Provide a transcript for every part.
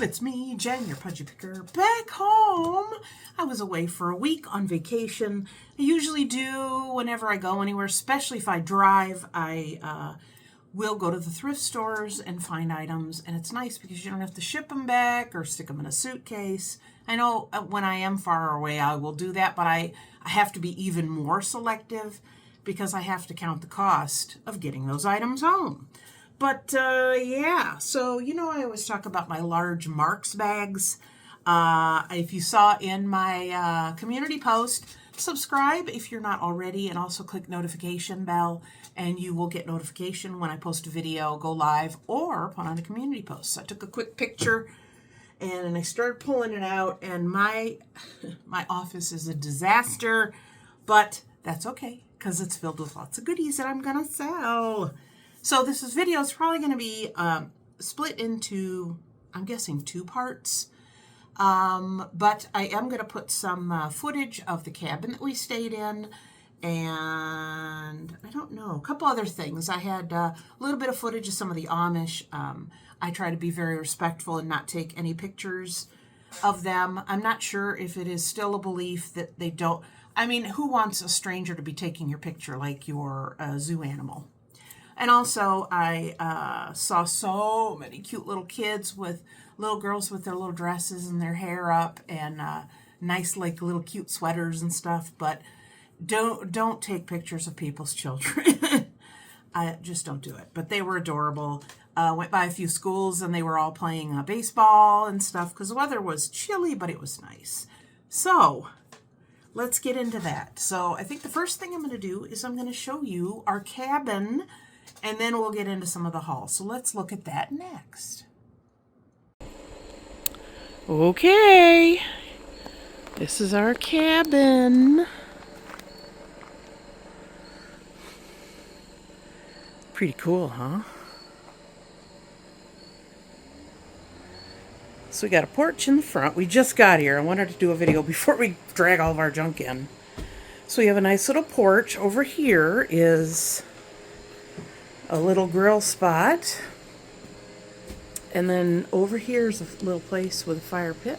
it's me, Jen, your pudgy picker, back home. I was away for a week on vacation. I usually do whenever I go anywhere, especially if I drive. I will go to the thrift stores and find items, and it's nice because you don't have to ship them back or stick them in a suitcase. I know when I am far away, I will do that, but I have to be even more selective because I have to count the cost of getting those items home. But yeah, so I always talk about my large Marks bags. If you saw in my community post, subscribe if you're not already, and also click notification bell, and you will get notification when I post a video, go live, or put on a community post. So I took a quick picture and I started pulling it out, and my office is a disaster, but that's okay because it's filled with lots of goodies that I'm gonna sell. So this video is probably going to be split into, I'm guessing, 2 parts. But I am going to put some footage of the cabin that we stayed in, and I don't know, a couple other things. I had a little bit of footage of some of the Amish. I try to be very respectful and not take any pictures of them. I'm not sure if it is still a belief that they don't. I mean, who wants a stranger to be taking your picture like you're a zoo animal? And also, I saw so many cute little kids with little girls with their little dresses and their hair up, and nice, like, little cute sweaters and stuff. But don't take pictures of people's children. I just don't do it. But they were adorable. Went by a few schools, and they were all playing baseball and stuff because the weather was chilly, but it was nice. So let's get into that. So I think the first thing I'm going to do is I'm going to show you our cabin, and then we'll get into some of the haul. So let's look at that next. Okay, this is our cabin. Pretty cool, huh? So we got a porch in the front. We just got here. I wanted to do a video before we drag all of our junk in. So we have a nice little porch. Over here is a little grill spot, and then over here is a little place with a fire pit,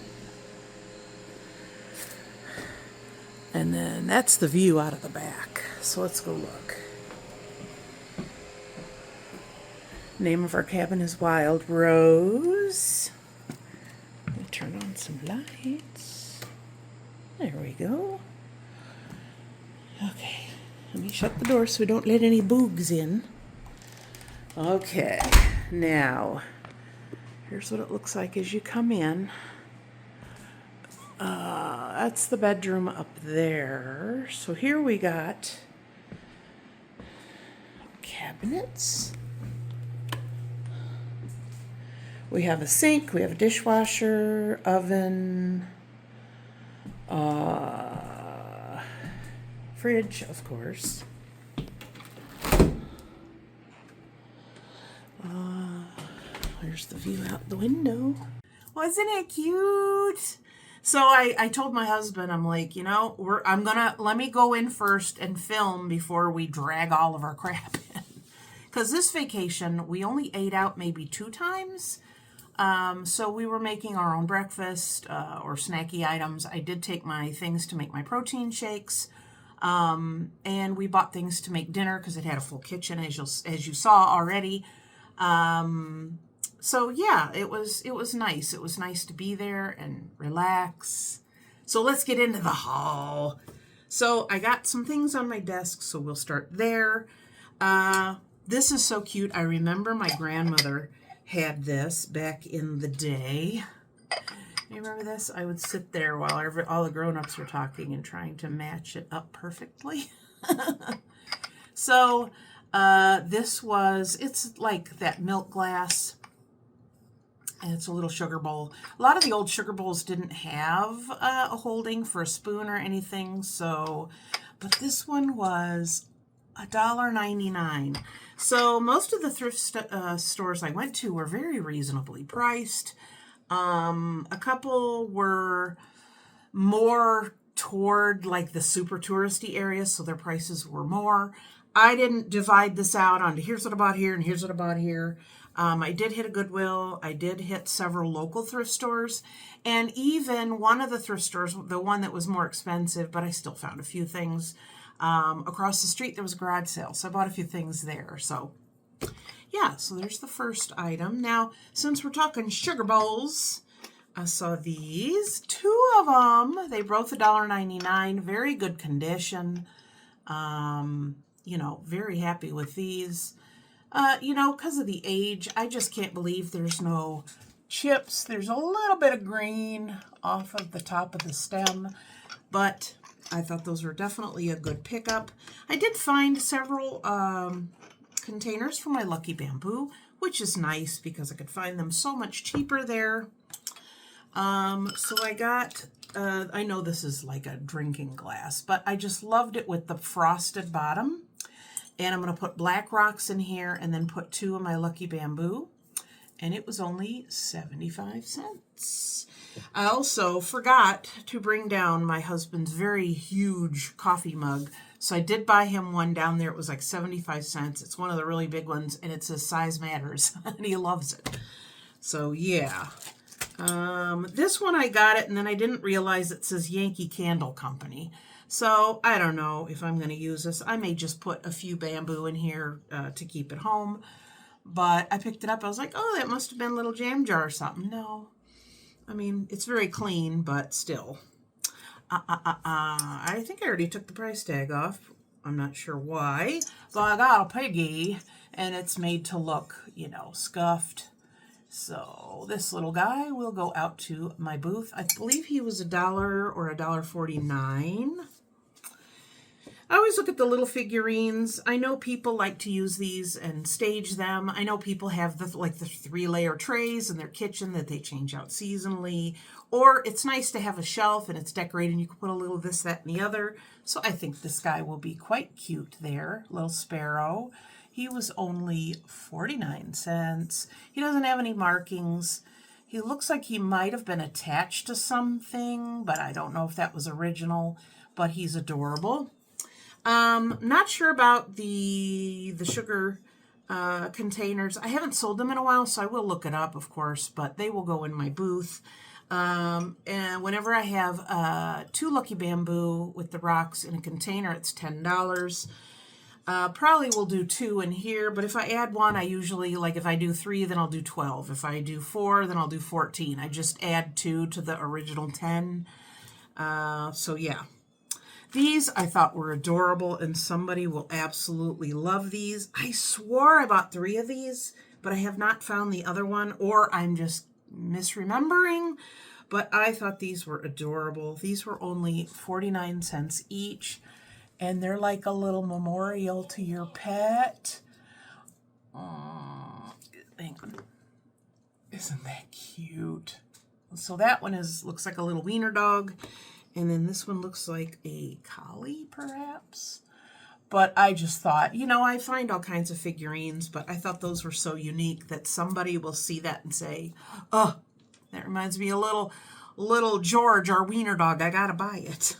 and then that's the view out of the back. So let's go look. Name of our cabin is Wild Rose. Let me turn on some lights. There we go. Okay, let me shut the door so we don't let any boogs in. Okay, now, here's what it looks like as you come in. That's the bedroom up there. So here we got cabinets. We have a sink, we have a dishwasher, oven, fridge, of course. There's the view out the window. Wasn't it cute? So I told my husband, I'm like, let me go in first and film before we drag all of our crap in. Because this vacation, we only ate out maybe 2 times. So we were making our own breakfast or snacky items. I did take my things to make my protein shakes. And we bought things to make dinner because it had a full kitchen, as you saw already. So yeah, it was nice. It was nice to be there and relax. So let's get into the haul. So I got some things on my desk, so we'll start there. This is so cute. I remember my grandmother had this back in the day. You remember this? I would sit there while all the grown-ups were talking and trying to match it up perfectly. So it's like that milk glass. And it's a little sugar bowl. A lot of the old sugar bowls didn't have a holding for a spoon or anything. But this one was $1.99. So most of the thrift stores I went to were very reasonably priced. A couple were more toward like the super touristy areas, so their prices were more. I didn't divide this out onto here's what I bought here and here's what I bought here. I did hit a Goodwill. I did hit several local thrift stores. And even one of the thrift stores, the one that was more expensive, but I still found a few things. Across the street, there was a garage sale. So I bought a few things there. So yeah, so there's the first item. Now, since we're talking sugar bowls, I saw these, 2 of them. They both $1.99, very good condition. You know, very happy with these. You know, because of the age, I just can't believe there's no chips. There's a little bit of green off of the top of the stem, but I thought those were definitely a good pickup. I did find several containers for my Lucky Bamboo, which is nice because I could find them so much cheaper there. So I got, I know this is like a drinking glass, but I just loved it with the frosted bottom. And I'm going to put black rocks in here and then put 2 of my Lucky Bamboo. And it was only 75 cents. I also forgot to bring down my husband's very huge coffee mug. So I did buy him one down there. It was like 75 cents. It's one of the really big ones, and it says size matters, and he loves it. So yeah. This one I got it, and then I didn't realize it says Yankee Candle Company. So I don't know if I'm going to use this. I may just put a few bamboo in here to keep it home. But I picked it up. I was like, oh, that must have been a little jam jar or something. No. I mean, it's very clean, but still. I think I already took the price tag off. I'm not sure why. So I got a piggy, and it's made to look, you know, scuffed. So this little guy will go out to my booth. I believe he was $1 or $1.49. I always look at the little figurines. I know people like to use these and stage them. I know people have the 3-layer trays in their kitchen that they change out seasonally. Or it's nice to have a shelf and it's decorated and you can put a little this, that, and the other. So I think this guy will be quite cute there. Little sparrow. He was only 49 cents. He doesn't have any markings. He looks like he might have been attached to something, but I don't know if that was original. But he's adorable. Not sure about the sugar containers. I haven't sold them in a while, so I will look it up, of course, but they will go in my booth. And whenever I have 2 Lucky Bamboo with the rocks in a container, it's $10. Probably will do 2 in here, but if I add 1, I usually, like if I do 3, then I'll do 12. If I do 4, then I'll do 14. I just add 2 to the original 10. So yeah. These I thought were adorable, and somebody will absolutely love these. I swore I bought 3 of these, but I have not found the other one, or I'm just misremembering. But I thought these were adorable. These were only 49 cents each, and they're like a little memorial to your pet. Hang on. Isn't that cute? So that one looks like a little wiener dog. And then this one looks like a collie, perhaps. But I just thought, you know, I find all kinds of figurines, but I thought those were so unique that somebody will see that and say, oh, that reminds me of little George, our wiener dog. I got to buy it.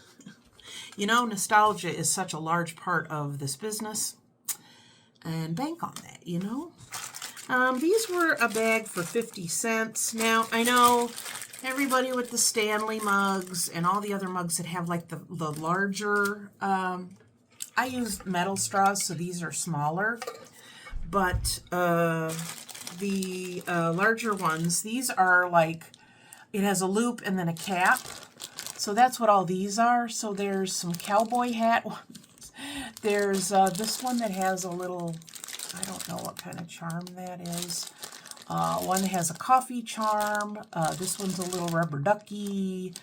You know, nostalgia is such a large part of this business. And bank on that, you know. These were a bag for 50 cents. Now, I know everybody with the Stanley mugs and all the other mugs that have like the larger, I use metal straws, so these are smaller. But the larger ones, these are like, it has a loop and then a cap. So that's what all these are. So there's some cowboy hat ones. There's this one that has a little, I don't know what kind of charm that is. One has a coffee charm. This one's a little rubber ducky.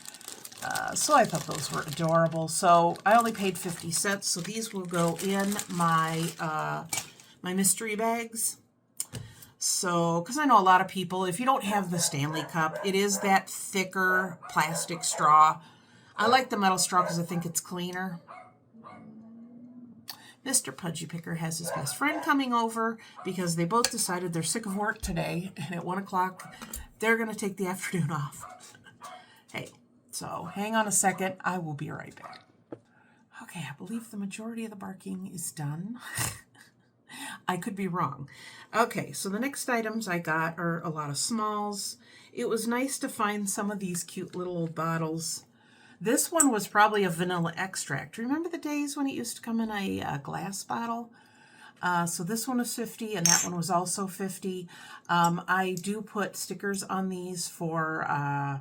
So I thought those were adorable. So I only paid 50 cents. So these will go in my my mystery bags. So, because I know a lot of people, if you don't have the Stanley cup, it is that thicker plastic straw. I like the metal straw because I think it's cleaner. Mr. Pudgy Picker has his best friend coming over because they both decided they're sick of work today, and at 1 o'clock, they're going to take the afternoon off. Hey, so hang on a second. I will be right back. Okay, I believe the majority of the barking is done. I could be wrong. Okay, so the next items I got are a lot of smalls. It was nice to find some of these cute little old bottles. This one was probably a vanilla extract. Remember the days when it used to come in a glass bottle? So this one was 50 and that one was also 50. I do put stickers on these for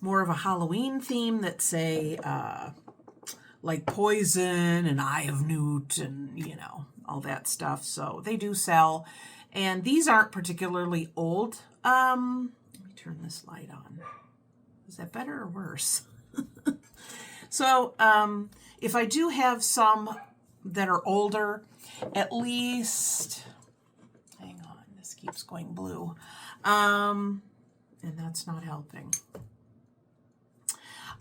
more of a Halloween theme that say like poison and eye of newt and, you know, all that stuff. So they do sell. And these aren't particularly old. Let me turn this light on. Is that better or worse? So if I do have some that are older, at least, hang on, this keeps going blue. And that's not helping.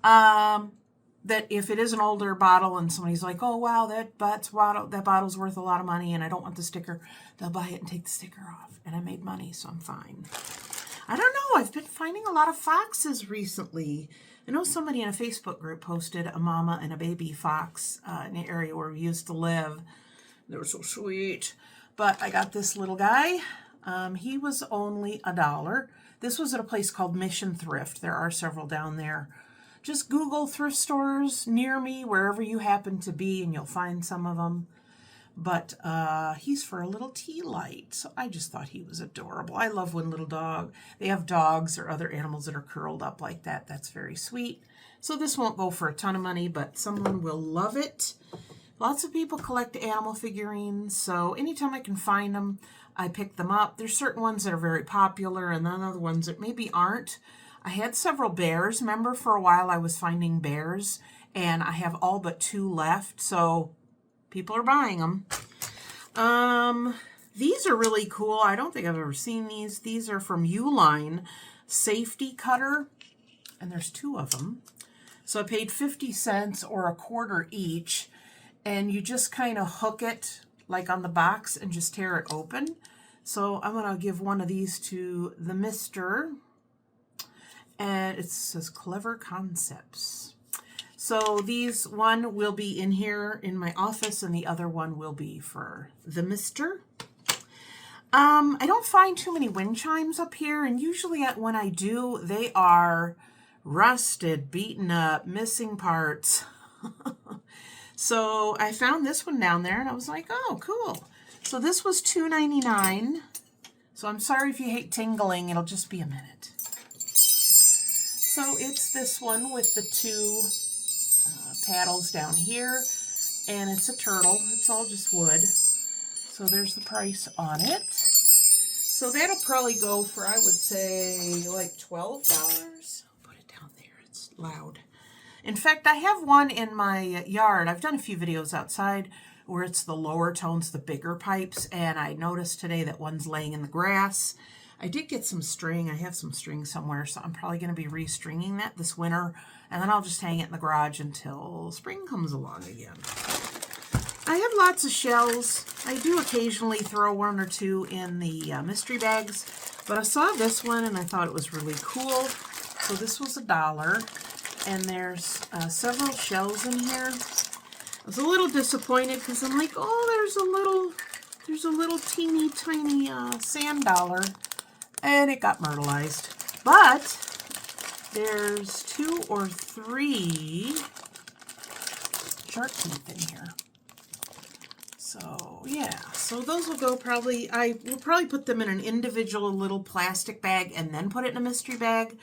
That if it is an older bottle and somebody's like, oh wow, that bottle's worth a lot of money and I don't want the sticker, they'll buy it and take the sticker off. And I made money, so I'm fine. I don't know, I've been finding a lot of foxes recently. I know somebody in a Facebook group posted a mama and a baby fox in the area where we used to live. They were so sweet. But I got this little guy. He was only $1. This was at a place called Mission Thrift. There are several down there. Just Google thrift stores near me, wherever you happen to be, and you'll find some of them. But he's for a little tea light, so I just thought he was adorable. I love when they have dogs or other animals that are curled up like that. That's very sweet. So this won't go for a ton of money, but someone will love it. Lots of people collect animal figurines, so anytime I can find them, I pick them up. There's certain ones that are very popular and then other ones that maybe aren't. I had several bears. Remember, for a while I was finding bears, and I have all but 2 left, so people are buying them. These are really cool. I don't think I've ever seen these. These are from Euclid Safety Cutter, and there's 2 of them. So I paid 50 cents or a quarter each, and you just kind of hook it like on the box and just tear it open. So I'm going to give one of these to the Mr. And it says Clever Concepts. So one will be in here in my office and the other one will be for the Mr. I don't find too many wind chimes up here, and usually when I do, they are rusted, beaten up, missing parts. So I found this one down there and I was like, oh, cool. So this was $2.99. So I'm sorry if you hate tingling, it'll just be a minute. So it's this one with the 2 paddles down here, and it's a turtle. It's all just wood. So there's the price on it. So that'll probably go for, I would say, like $12. I'll put it down there. It's loud. In fact, I have one in my yard. I've done a few videos outside where it's the lower tones, the bigger pipes, and I noticed today that one's laying in the grass. I did get some string. I have some string somewhere, so I'm probably going to be restringing that this winter, and then I'll just hang it in the garage until spring comes along again. I have lots of shells. I do occasionally throw 1 or 2 in the mystery bags, but I saw this one and I thought it was really cool. So this was $1. And there's several shells in here. I was a little disappointed because I'm like, oh, there's a little teeny tiny sand dollar, and it got myrtleized. But there's 2 or 3 shark teeth in here. So yeah, so those will go probably. I will probably put them in an individual little plastic bag and then put it in a mystery bag.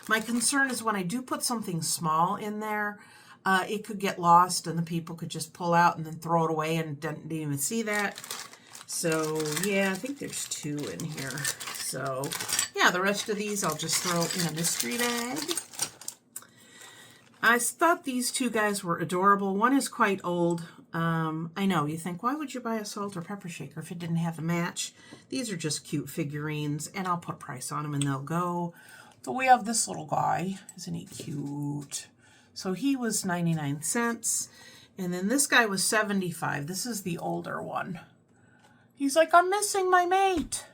My concern is when I do put something small in there, it could get lost and the people could just pull out and then throw it away and didn't even see that. So yeah, I think there's 2 in here. So yeah, the rest of these I'll just throw in a mystery bag. I thought these 2 guys were adorable. One is quite old. I know, you think, why would you buy a salt or pepper shaker if it didn't have a match? These are just cute figurines, and I'll put a price on them and they'll go. So we have this little guy. Isn't he cute? So he was 99 cents. And then this guy was 75. This is the older one. He's like, I'm missing my mate.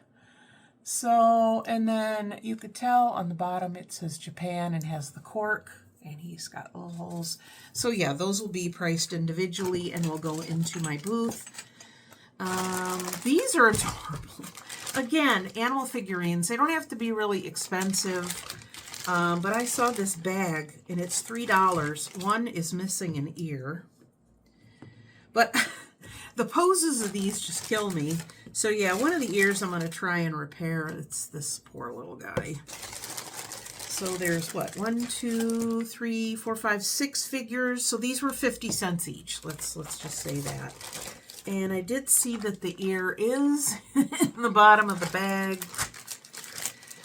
So, and then you could tell on the bottom it says Japan and has the cork. And he's got little holes. So yeah, those will be priced individually and will go into my booth. These are adorable. Again, animal figurines. They don't have to be really expensive. But I saw this bag, and it's $3. One is missing an ear. But the poses of these just kill me. So yeah, one of the ears I'm going to try and repair. It's this poor little guy. So there's what? 1, 2, 3, 4, 5, 6 figures. So these were 50 cents each. Let's just say that. And I did see that the ear is in the bottom of the bag.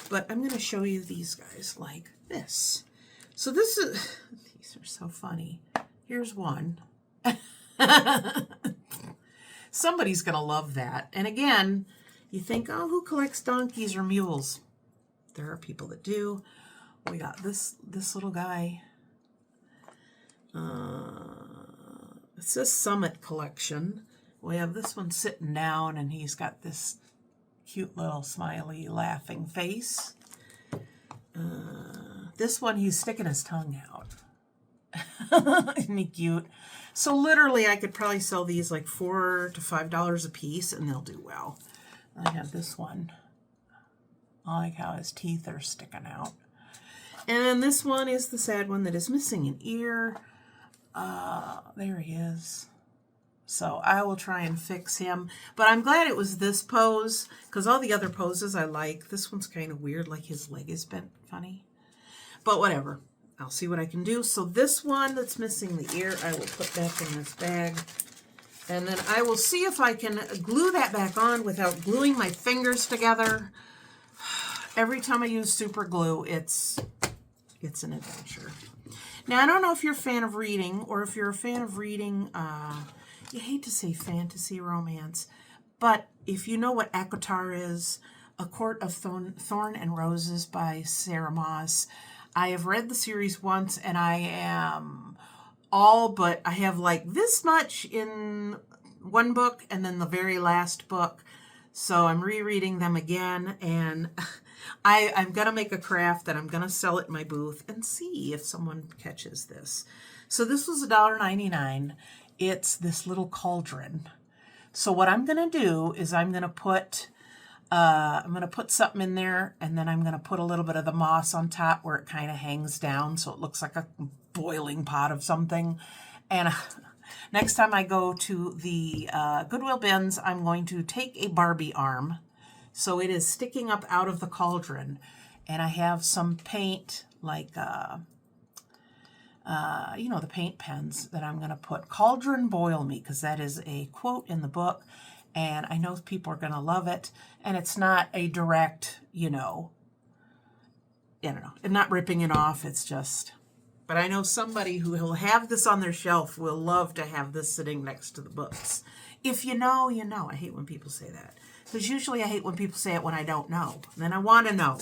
But I'm going to show you these guys like this. So this is, these are so funny. Here's one. Somebody's going to love that. And again, you think, oh, who collects donkeys or mules? There are people that do. We got this little guy. It says Summit Collection. We have this one sitting down, and he's got this cute little smiley laughing face. This one, he's sticking his tongue out. Isn't he cute? So literally, I could probably sell these like $4 to $5 a piece, and they'll do well. I have this one. I like how his teeth are sticking out. And this one is the sad one that is missing an ear. There he is. So I will try and fix him. But I'm glad it was this pose, because all the other poses I like. This one's kind of weird, like his leg is bent funny. But whatever. I'll see what I can do. So this one that's missing the ear, I will put back in this bag. And then I will see if I can glue that back on without gluing my fingers together. Every time I use super glue, it's an adventure. Now, I don't know if you're a fan of reading, or if you're a fan of reading, you hate to say fantasy romance, but if you know what ACOTAR is, A Court of Thorn and Roses by Sarah Moss, I have read the series once, and I am all but, I have like this much in one book, and then the very last book. So I'm rereading them again, and I'm going to make a craft that I'm going to sell at my booth and see if someone catches this. So this was $1.99. It's this little cauldron. So what I'm going to do is I'm going to put something in there, and then I'm going to put a little bit of the moss on top where it kind of hangs down so it looks like a boiling pot of something. And next time I go to the Goodwill bins, I'm going to take a Barbie arm. So it is sticking up out of the cauldron. And I have some paint, like, the paint pens that I'm going to put. Cauldron Boil Me, because that is a quote in the book. And I know people are going to love it. And it's not a direct, I don't know. I'm not ripping it off. It's just... But I know somebody who will have this on their shelf will love to have this sitting next to the books. If you know, you know. I hate when people say that. Because usually I hate when people say it when I don't know. And then I want to know.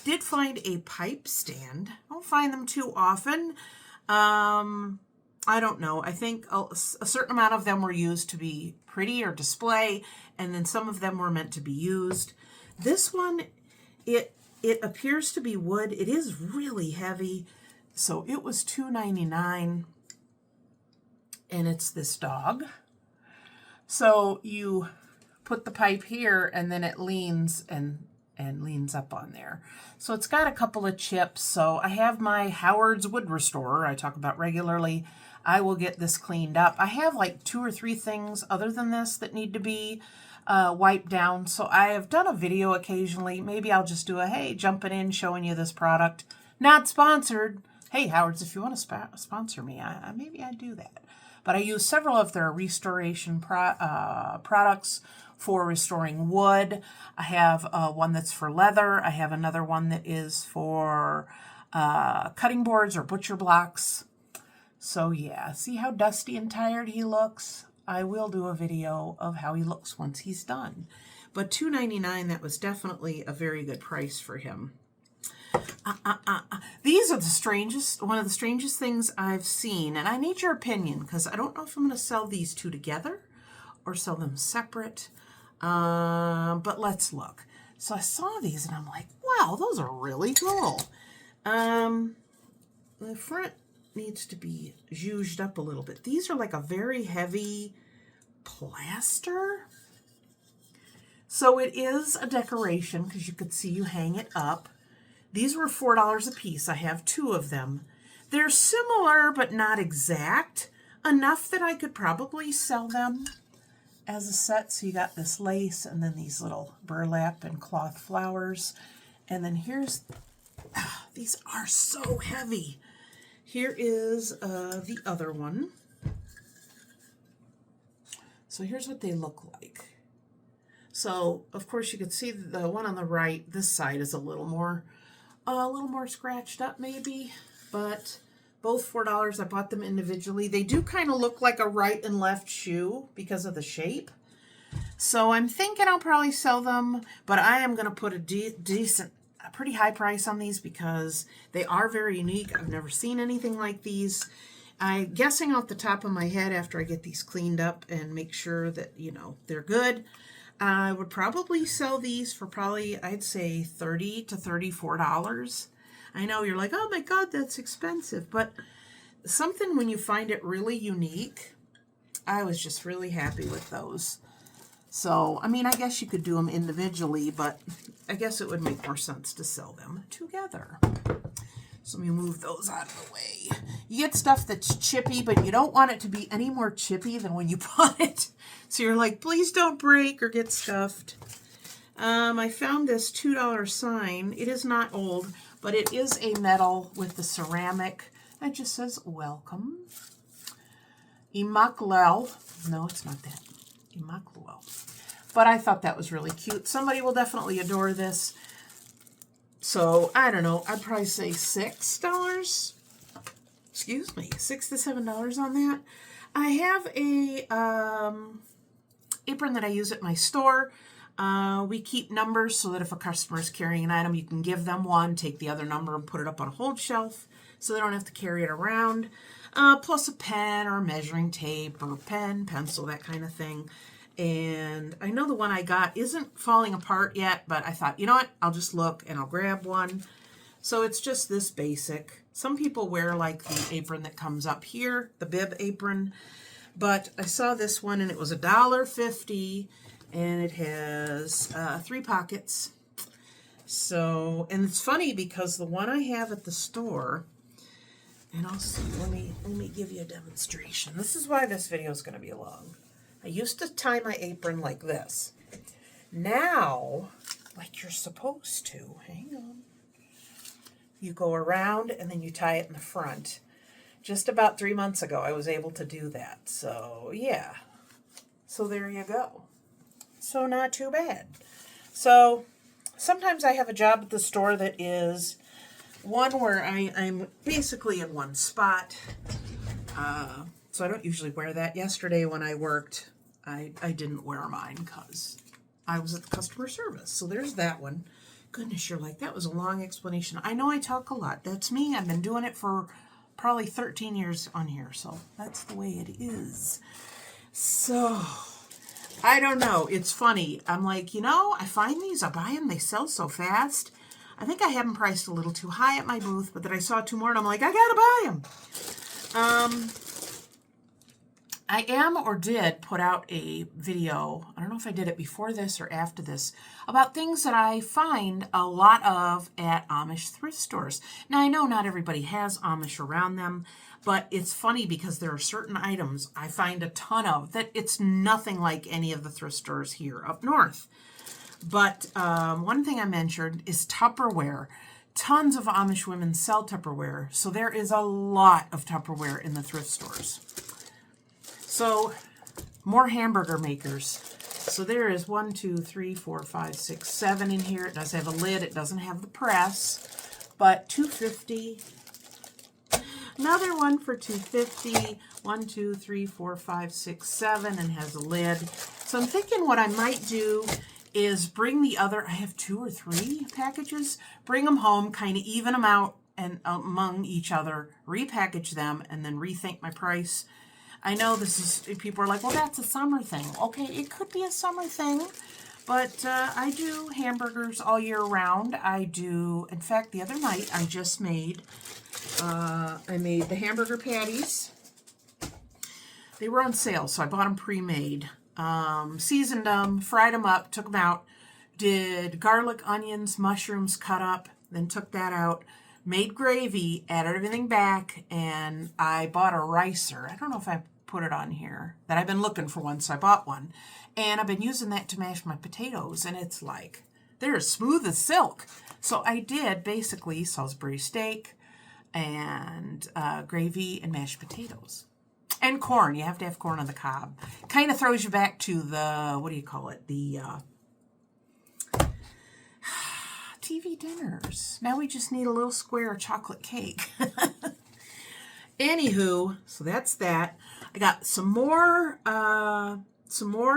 Did find a pipe stand. I don't find them too often. I don't know. I think a certain amount of them were used to be pretty or display. And then some of them were meant to be used. This one, it appears to be wood. It is really heavy. So it was $2.99, and it's this dog. So you put the pipe here, and then it leans and leans up on there. So it's got a couple of chips. So I have my Howard's Wood Restorer I talk about regularly. I will get this cleaned up. I have like 2 or 3 things other than this that need to be wiped down. So I have done a video occasionally. Maybe I'll just do a, hey, jumping in, showing you this product. Not sponsored. Hey, Howard's, if you want to sponsor me, maybe I'd do that. But I use several of their restoration products for restoring wood. I have one that's for leather. I have another one that is for cutting boards or butcher blocks. So yeah, see how dusty and tired he looks? I will do a video of how he looks once he's done. But $2.99, that was definitely a very good price for him. These are one of the strangest things I've seen, and I need your opinion because I don't know if I'm going to sell these two together or sell them separate, but let's look. So I saw these and I'm like, wow, those are really cool. The front needs to be zhuzhed up a little bit. These are like a very heavy plaster. So it is a decoration because you could see you hang it up. These were $4 a piece. I have 2 of them. They're similar but not exact, enough that I could probably sell them as a set. So you got this lace and then these little burlap and cloth flowers. And then here's, these are so heavy. Here is the other one. So here's what they look like. So of course you could see the one on the right, this side is a little more scratched up maybe, but both $4. I bought them individually. They do kind of look like a right and left shoe because of the shape. So I'm thinking I'll probably sell them, but I am going to put a pretty high price on these because they are very unique. I've never seen anything like these. I'm guessing off the top of my head after I get these cleaned up and make sure that, you know, they're good. I would probably sell these for probably, I'd say $30 to $34. I know you're like, oh my God, that's expensive. But something when you find it really unique, I was just really happy with those. So, I mean, I guess you could do them individually, but I guess it would make more sense to sell them together. So let me move those out of the way. You get stuff that's chippy, but you don't want it to be any more chippy than when you bought it. So you're like, please don't break or get scuffed. I found this $2 sign. It is not old, but it is a metal with the ceramic. It just says, welcome. Euclid. No, it's not that. Euclid. But I thought that was really cute. Somebody will definitely adore this. So, I don't know, I'd probably say $6. Excuse me, $6 to $7 on that. I have a apron that I use at my store. We keep numbers so that if a customer is carrying an item, you can give them one, take the other number, and put it up on a hold shelf so they don't have to carry it around. Plus a pen or measuring tape or pen, pencil, that kind of thing. And I know the one I got isn't falling apart yet, but I thought, you know what, I'll just look and I'll grab one. So it's just this basic. Some people wear like the apron that comes up here, the bib apron. But I saw this one and it was $1.50 and it has 3 pockets. So, and it's funny because the one I have at the store, and I'll see, let me give you a demonstration. This is why this video is going to be long. I used to tie my apron like this. Now, like you're supposed to, hang on. You go around and then you tie it in the front. Just about 3 months ago, I was able to do that. So, yeah. So there you go. So not too bad. So sometimes I have a job at the store that is one where I'm basically in one spot. So I don't usually wear that. Yesterday when I worked, I didn't wear mine because I was at the customer service. So there's that one. Goodness, you're like, that was a long explanation. I know I talk a lot. That's me. I've been doing it for probably 13 years on here. So that's the way it is. So I don't know. It's funny. I'm like, you know, I find these, I buy them, they sell so fast. I think I have them priced a little too high at my booth, but then I saw 2 more and I'm like, I gotta buy them. I am or did put out a video, I don't know if I did it before this or after this, about things that I find a lot of at Amish thrift stores. Now, I know not everybody has Amish around them, but it's funny because there are certain items I find a ton of that it's nothing like any of the thrift stores here up north. But one thing I mentioned is Tupperware. Tons of Amish women sell Tupperware, so there is a lot of Tupperware in the thrift stores. So, more hamburger makers. So there is 1, 2, 3, 4, 5, 6, 7 in here. It does have a lid. It doesn't have the press, but $2.50. Another one for $2.50. 1, 2, 3, 4, 5, 6, 7, and has a lid. So I'm thinking what I might do is bring the other, I have 2 or 3 packages, bring them home, kind of even them out and among each other, repackage them, and then rethink my price. I know this is, people are like, well, that's a summer thing. Okay, it could be a summer thing, but I do hamburgers all year round. I do, in fact, the other night I just made, I made the hamburger patties. They were on sale, so I bought them pre-made. Seasoned them, fried them up, took them out, did garlic, onions, mushrooms cut up, then took that out, made gravy, added everything back, and I bought a ricer. I don't know if I put it on here, that I've been looking for one, so I bought one. And I've been using that to mash my potatoes, and it's like, they're as smooth as silk. So I did basically Salisbury steak and gravy and mashed potatoes. And corn. You have to have corn on the cob. Kind of throws you back to the, what do you call it? The TV dinners. Now we just need a little square of chocolate cake. Anywho, so that's that. I got some more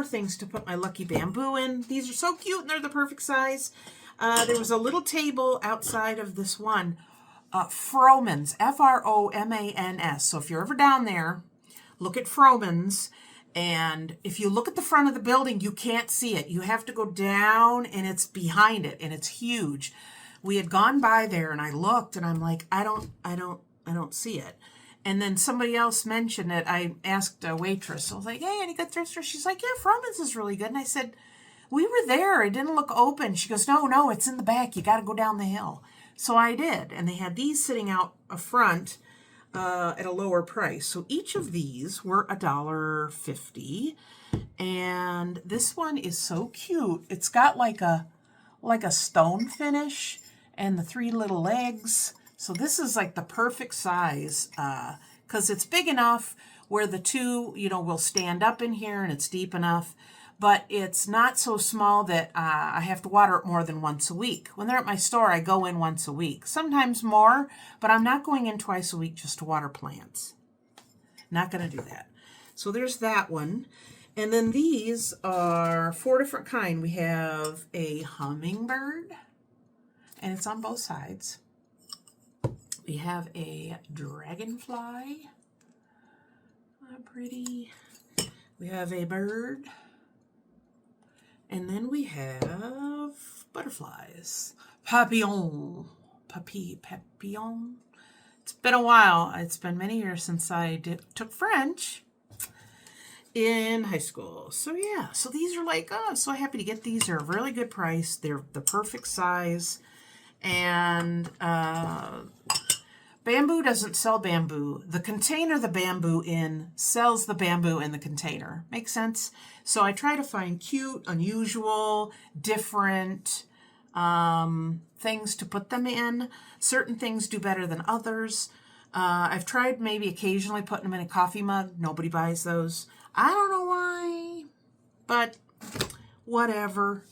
things to put my lucky bamboo in. These are so cute and they're the perfect size. There was a little table outside of this one. Froman's, Fromans. So if you're ever down there, look at Froman's. And if you look at the front of the building, you can't see it. You have to go down and it's behind it and it's huge. We had gone by there and I looked and I'm like, I don't see it. And then somebody else mentioned it. I asked a waitress, I was like, hey, any good thrift store? She's like, yeah, Froman's is really good. And I said, we were there. It didn't look open. She goes, no, it's in the back. You got to go down the hill. So I did. And they had these sitting out front at a lower price. So each of these were $1.50. And this one is so cute. It's got like a stone finish and the 3 little legs. So this is like the perfect size because it's big enough where the 2, will stand up in here and it's deep enough. But it's not so small that I have to water it more than once a week. When they're at my store, I go in once a week. Sometimes more, but I'm not going in twice a week just to water plants. Not going to do that. So there's that one. And then these are 4 different kinds. We have a hummingbird, and it's on both sides. We have a dragonfly. Pretty. We have a bird. And then we have butterflies. Papillon. Papillon. It's been a while. It's been many years since I took French in high school. So yeah, so these are like, oh, I'm so happy to get these. They're a really good price. They're the perfect size. And bamboo doesn't sell bamboo. The container the bamboo in sells the bamboo in the container. Makes sense? So I try to find cute, unusual, different things to put them in. Certain things do better than others. I've tried maybe occasionally putting them in a coffee mug. Nobody buys those. I don't know why, but whatever.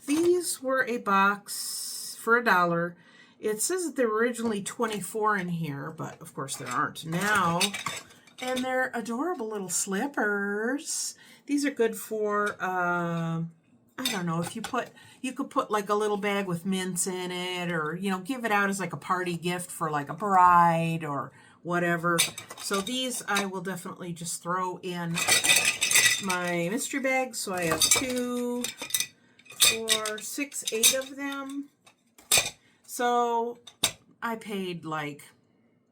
These were a box for $1. It says that there were originally 24 in here, but of course there aren't now. And they're adorable little slippers. These are good for, I don't know, if you could put like a little bag with mints in it, or, give it out as like a party gift for like a bride or whatever. So these I will definitely just throw in my mystery bag. So I have 2, 4, 6, 8 of them. So I paid like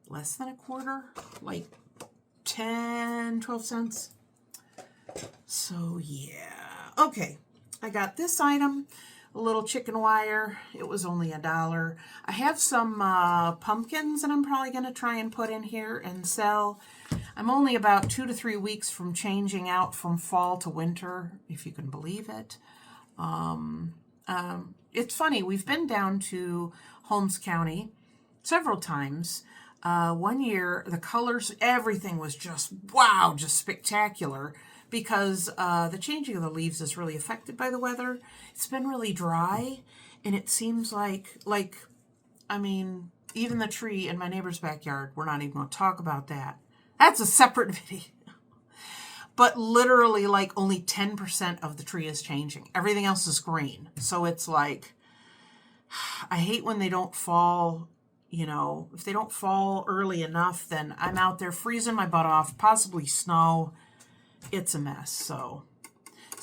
less than a quarter, like 10, 12 cents. So yeah. Okay. I got this item, a little chicken wire. It was only $1. I have some pumpkins that I'm probably going to try and put in here and sell. I'm only about 2 to 3 weeks from changing out from fall to winter, if you can believe it. It's funny, we've been down to Holmes County several times. One year, the colors, everything was just, wow, just spectacular, because the changing of the leaves is really affected by the weather. It's been really dry, and it seems like, even the tree in my neighbor's backyard, we're not even going to talk about that. That's a separate video. But literally, like, only 10% of the tree is changing. Everything else is green. So it's like, I hate when they don't fall, if they don't fall early enough, then I'm out there freezing my butt off, possibly snow. It's a mess. So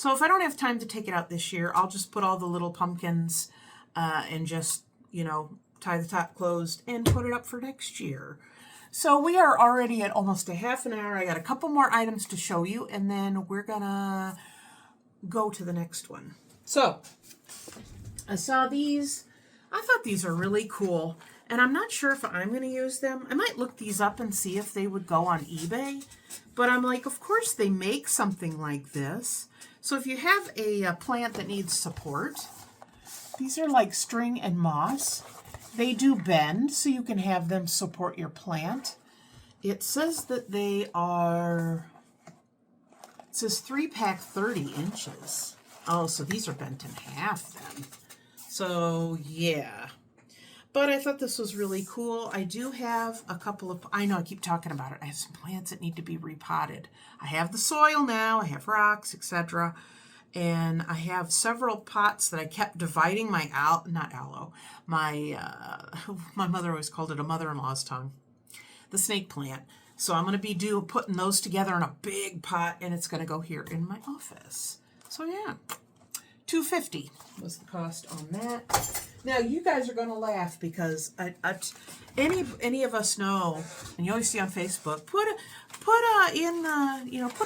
if I don't have time to take it out this year, I'll just put all the little pumpkins and just, tie the top closed and put it up for next year. So we are already at almost a half an hour. I got a couple more items to show you, and then we're gonna go to the next one. So I saw these. I thought these are really cool, and I'm not sure if I'm going to use them. I might look these up and see if they would go on eBay, but I'm like, of course they make something like this. So if you have a plant that needs support, these are like string and moss. They do bend, so you can have them support your plant. It says that they are, it says 3-pack 30 inches. Oh, so these are bent in half then. So, yeah. But I thought this was really cool. I do have a couple of, I know I keep talking about it. I have some plants that need to be repotted. I have the soil now. I have rocks, etc. And I have several pots that I kept dividing my my mother always called it a mother-in-law's tongue, the snake plant. So I'm going to be putting those together in a big pot, and it's going to go here in my office. So yeah, $2.50 was the cost on that. Now you guys are going to laugh because any of us know, and you always see on Facebook, put a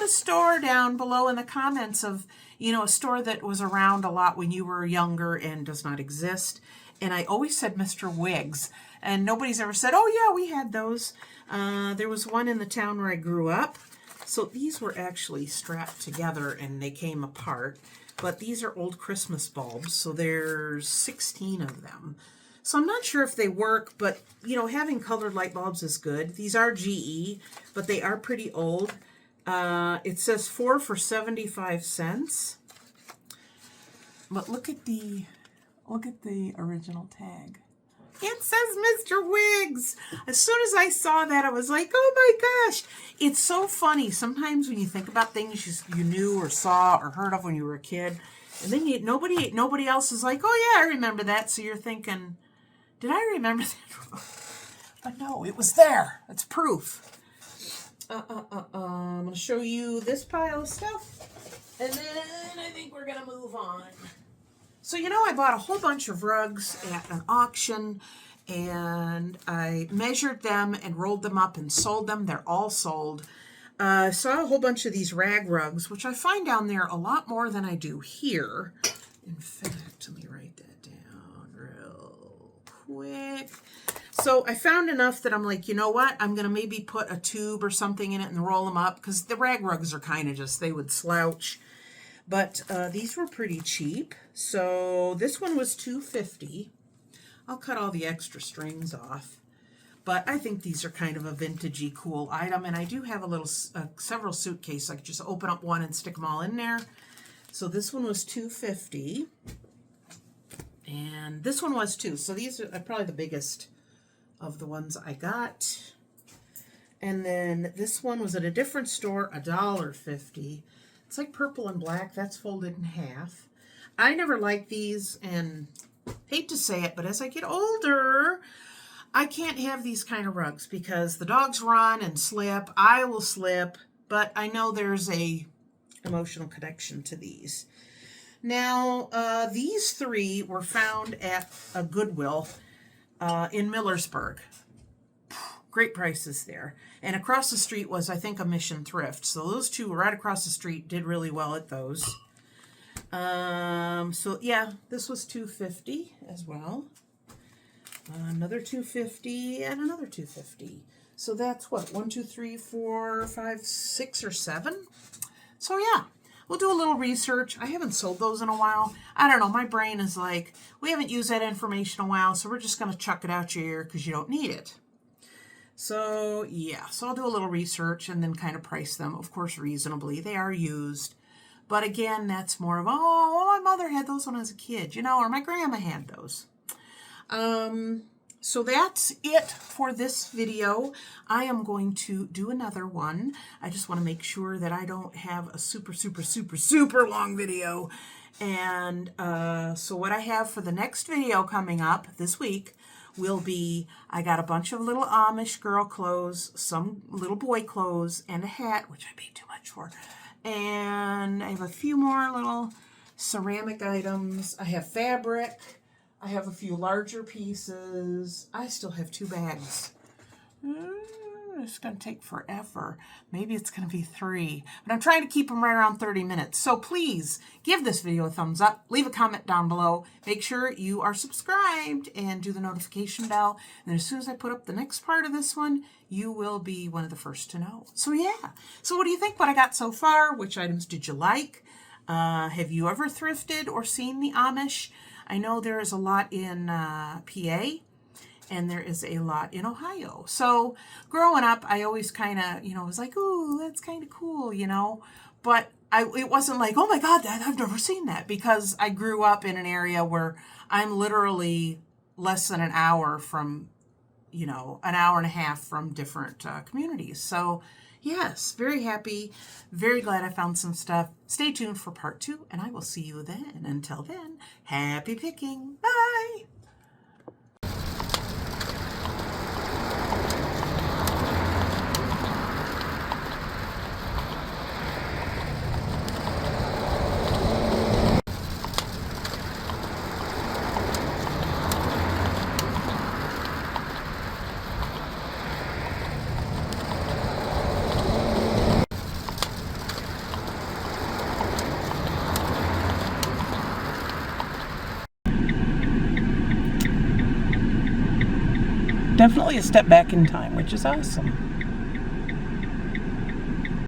store down below in the comments of, a store that was around a lot when you were younger and does not exist. And I always said Mr. Wiggs, and nobody's ever said, oh yeah, we had those. There was one in the town where I grew up. So these were actually strapped together and they came apart. But these are old Christmas bulbs, so there's 16 of them. So I'm not sure if they work, but, having colored light bulbs is good. These are GE, but they are pretty old. It says 4 for 75 cents. But look at the original tag. It says Mr. Wiggs. As soon as I saw that, I was like, oh my gosh. It's so funny. Sometimes when you think about things you knew or saw or heard of when you were a kid, and then nobody else is like, oh yeah, I remember that. So you're thinking, did I remember that? But no, it was there. That's proof. I'm going to show you this pile of stuff, and then I think we're going to move on. So, I bought a whole bunch of rugs at an auction, and I measured them and rolled them up and sold them. They're all sold. I saw a whole bunch of these rag rugs, which I find down there a lot more than I do here. In fact, let me write that down real quick. So I found enough that I'm like, you know what? I'm going to maybe put a tube or something in it and roll them up, because the rag rugs are kind of just, they would slouch. But these were pretty cheap. So this one was $2.50. I'll cut all the extra strings off. But I think these are kind of a vintagey, cool item. And I do have a little, several suitcases. I could just open up one and stick them all in there. So this one was $2.50. And this one was too. So these are probably the biggest of the ones I got. And then this one was at a different store, $1.50. It's like purple and black. That's folded in half. I never liked these, and hate to say it, but as I get older, I can't have these kind of rugs because the dogs run and slip. I will slip, but I know there's a emotional connection to these. Now, these three were found at a Goodwill in Millersburg. Great prices there. And across the street was, I think, Amish and Thrift. So those two right across the street did really well at those. So yeah, this was $2.50 as well. Another $2.50 and another $2.50. So that's what, 1, 2, 3, 4, 5, 6, or 7. So yeah, we'll do a little research. I haven't sold those in a while. I don't know. My brain is like, we haven't used that information in a while, so we're just going to chuck it out your ear because you don't need it. So yeah, so I'll do a little research and then kind of price them, of course, reasonably. They are used. But again, that's more of, oh, my mother had those when I was a kid, or my grandma had those. So that's it for this video. I am going to do another one. I just want to make sure that I don't have a super, super, super, super long video. And so what I have for the next video coming up this week will be, I got a bunch of little Amish girl clothes, some little boy clothes, and a hat, which I paid too much for. And I have a few more little ceramic items. I have fabric. I have a few larger pieces. I still have 2 bags. It's going to take forever. Maybe it's going to be 3. But I'm trying to keep them right around 30 minutes. So please give this video a thumbs up. Leave a comment down below. Make sure you are subscribed and do the notification bell. And then as soon as I put up the next part of this one, you will be one of the first to know. So yeah. So what do you think what I got so far? Which items did you like? Have you ever thrifted or seen the Amish? I know there is a lot in PA. And there is a lot in Ohio. So growing up, I always kind of, was like, ooh, that's kind of cool, But it wasn't like, oh my God, I've never seen that. Because I grew up in an area where I'm literally less than an hour from, an hour and a half from different communities. So yes, very happy, very glad I found some stuff. Stay tuned for part 2, and I will see you then. Until then, happy picking. Bye. Definitely a step back in time, which is awesome.